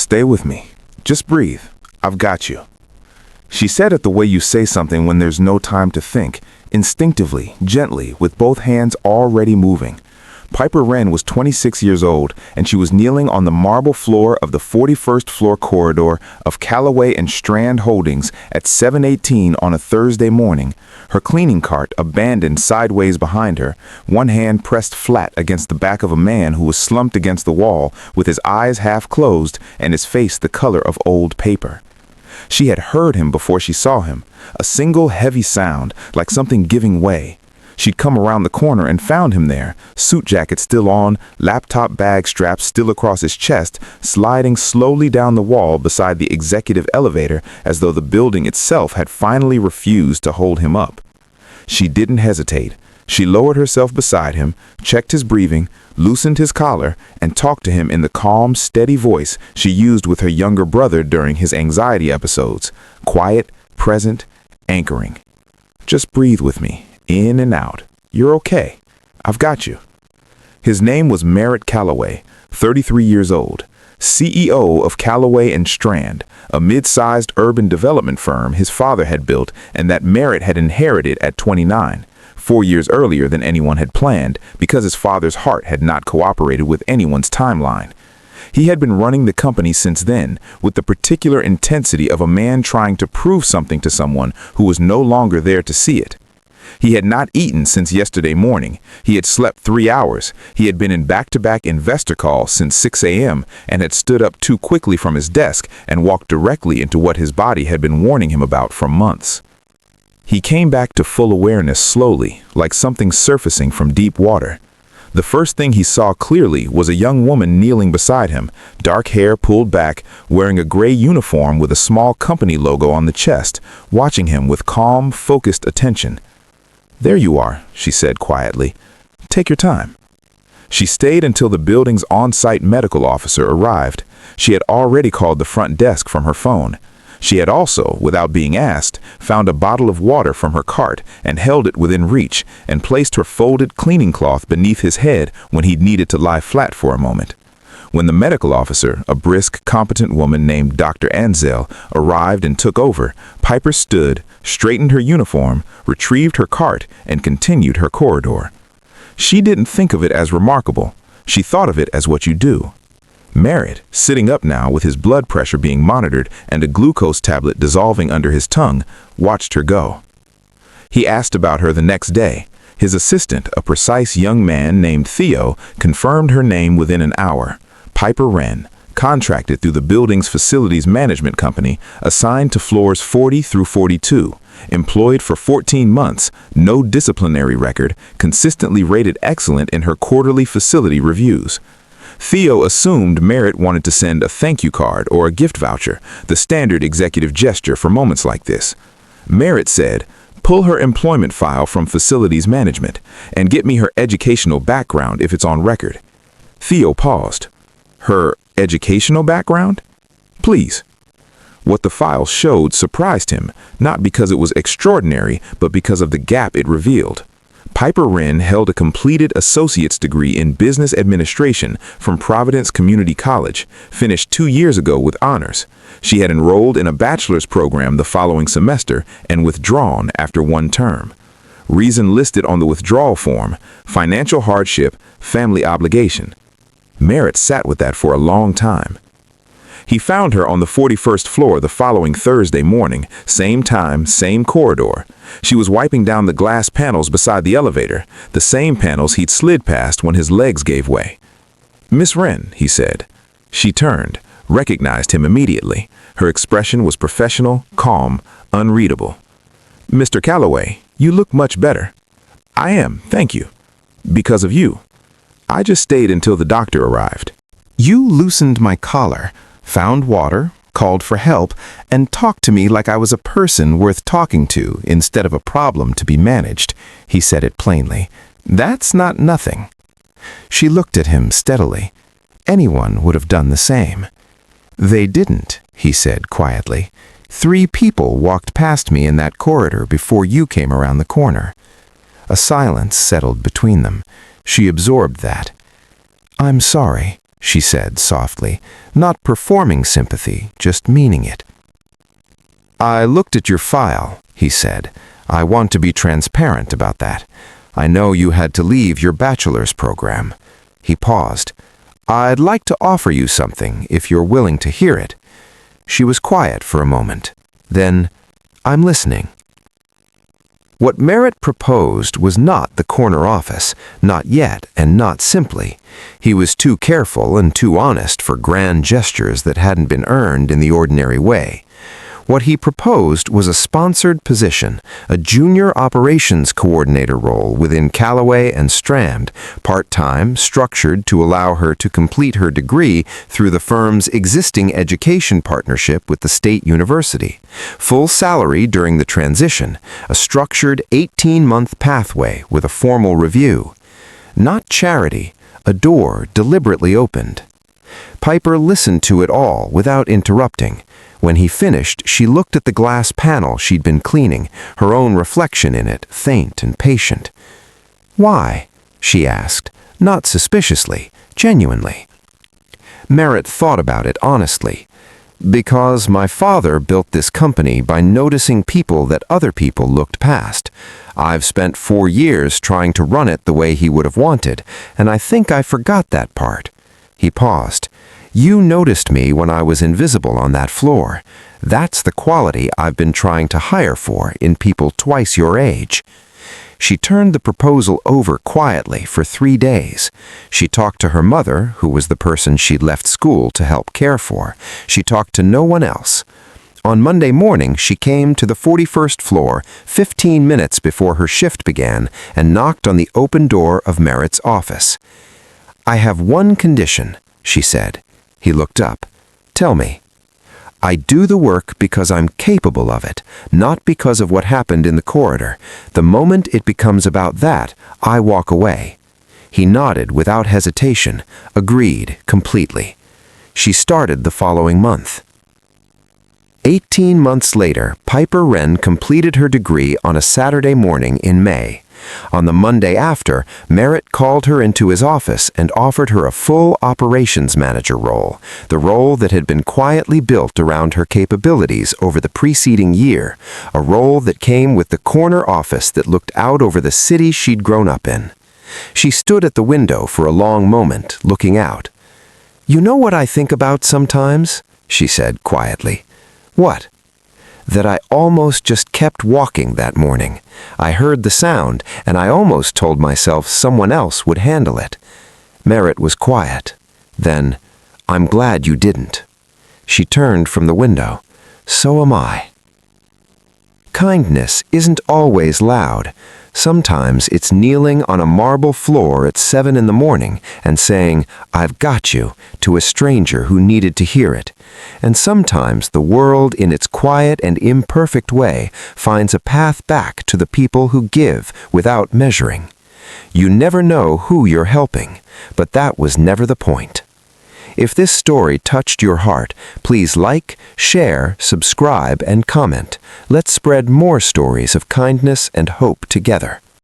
Stay with me. Just breathe. I've got you. She said it the way you say something when there's no time to think, instinctively, gently, with both hands already moving. Piper Wren was 26 years old, and she was kneeling on the marble floor of the 41st floor corridor of Callaway and Strand Holdings at 7:18 on a Thursday morning, her cleaning cart abandoned sideways behind her, one hand pressed flat against the back of a man who was slumped against the wall with his eyes half closed and his face the color of old paper. She had heard him before she saw him, a single heavy sound, like something giving way. She'd come around the corner and found him there, suit jacket still on, laptop bag strapped still across his chest, sliding slowly down the wall beside the executive elevator as though the building itself had finally refused to hold him up. She didn't hesitate. She lowered herself beside him, checked his breathing, loosened his collar, and talked to him in the calm, steady voice she used with her younger brother during his anxiety episodes. Quiet, present, anchoring. Just breathe with me. In and out. You're okay. I've got you. His name was Merritt Callaway, 33 years old, CEO of Callaway and Strand, a mid-sized urban development firm his father had built and that Merritt had inherited at 29, 4 years earlier than anyone had planned because his father's heart had not cooperated with anyone's timeline. He had been running the company since then, with the particular intensity of a man trying to prove something to someone who was no longer there to see it. He had not eaten since yesterday morning. He had slept 3 hours. He had been in back-to-back investor calls since 6 a.m. and had stood up too quickly from his desk and walked directly into what his body had been warning him about for months. He came back to full awareness slowly, like something surfacing from deep water. The first thing he saw clearly was a young woman kneeling beside him, dark hair pulled back, wearing a gray uniform with a small company logo on the chest, watching him with calm, focused attention. "There you are," she said quietly. "Take your time." She stayed until the building's on-site medical officer arrived. She had already called the front desk from her phone. She had also, without being asked, found a bottle of water from her cart and held it within reach and placed her folded cleaning cloth beneath his head when he'd needed to lie flat for a moment. When the medical officer, a brisk, competent woman named Dr. Ansell, arrived and took over, Piper stood, straightened her uniform, retrieved her cart, and continued her corridor. She didn't think of it as remarkable. She thought of it as what you do. Merritt, sitting up now with his blood pressure being monitored and a glucose tablet dissolving under his tongue, watched her go. He asked about her the next day. His assistant, a precise young man named Theo, confirmed her name within an hour. Piper Wren, contracted through the building's facilities management company, assigned to floors 40 through 42, employed for 14 months, no disciplinary record, consistently rated excellent in her quarterly facility reviews. Theo assumed Merritt wanted to send a thank you card or a gift voucher, the standard executive gesture for moments like this. Merritt said, "Pull her employment file from facilities management and get me her educational background if it's on record." Theo paused. "Her educational background? Please." What the file showed surprised him, not because it was extraordinary, but because of the gap it revealed. Piper Wren held a completed associate's degree in business administration from Providence Community College, finished 2 years ago with honors. She had enrolled in a bachelor's program the following semester and withdrawn after 1 term. Reason listed on the withdrawal form: financial hardship, family obligation. Merritt sat with that for a long time. He found her on the 41st floor the following Thursday morning, same time, same corridor. She was wiping down the glass panels beside the elevator, the same panels he'd slid past when his legs gave way. "Miss Wren," he said. She turned, recognized him immediately. Her expression was professional, calm, unreadable. "Mr. Callaway, you look much better." "I am, thank you." "Because of you. I just stayed until the doctor arrived." "You loosened my collar, found water, called for help, and talked to me like I was a person worth talking to instead of a problem to be managed," he said it plainly. "That's not nothing." She looked at him steadily. Anyone would have done the same. "They didn't," he said quietly. 3 people walked past me in that corridor before you came around the corner." A silence settled between them. She absorbed that. "I'm sorry," she said softly, not performing sympathy, just meaning it. I looked at your file, he said. I want to be transparent about that. I know you had to leave your bachelor's program. He paused. I'd like to offer you something if you're willing to hear it. She was quiet for a moment. Then, I'm listening. What Merritt proposed was not the corner office, not yet and not simply. He was too careful and too honest for grand gestures that hadn't been earned in the ordinary way. What he proposed was a sponsored position, a junior operations coordinator role within Callaway and Strand, part-time, structured to allow her to complete her degree through the firm's existing education partnership with the state university. Full salary during the transition, a structured 18-month pathway with a formal review. Not charity, a door deliberately opened. Piper listened to it all without interrupting. When he finished, she looked at the glass panel she'd been cleaning, her own reflection in it, faint and patient. Why? She asked, not suspiciously, genuinely. Merritt thought about it honestly. Because my father built this company by noticing people that other people looked past. I've spent 4 years trying to run it the way he would have wanted, and I think I forgot that part. He paused. You noticed me when I was invisible on that floor. That's the quality I've been trying to hire for in people twice your age. She turned the proposal over quietly for 3 days. She talked to her mother, who was the person she'd left school to help care for. She talked to no one else. On Monday morning, she came to the 41st floor 15 minutes before her shift began and knocked on the open door of Merritt's office. I have one condition, she said. He looked up. Tell me. I do the work because I'm capable of it, not because of what happened in the corridor. The moment it becomes about that, I walk away. He nodded without hesitation, agreed completely. She started the following month. 18 months later, Piper Wren completed her degree on a Saturday morning in May. On the Monday after, Merritt called her into his office and offered her a full operations manager role, the role that had been quietly built around her capabilities over the preceding year, a role that came with the corner office that looked out over the city she'd grown up in. She stood at the window for a long moment, looking out. You know what I think about sometimes? She said quietly. What? That I almost just kept walking that morning. I heard the sound, and I almost told myself someone else would handle it. Merritt was quiet. Then, I'm glad you didn't. She turned from the window. So am I. Kindness isn't always loud. Sometimes it's kneeling on a marble floor at 7 in the morning and saying, I've got you, to a stranger who needed to hear it. And sometimes the world, in its quiet and imperfect way, finds a path back to the people who give without measuring. You never know who you're helping, but that was never the point. If this story touched your heart, please like, share, subscribe, and comment. Let's spread more stories of kindness and hope together.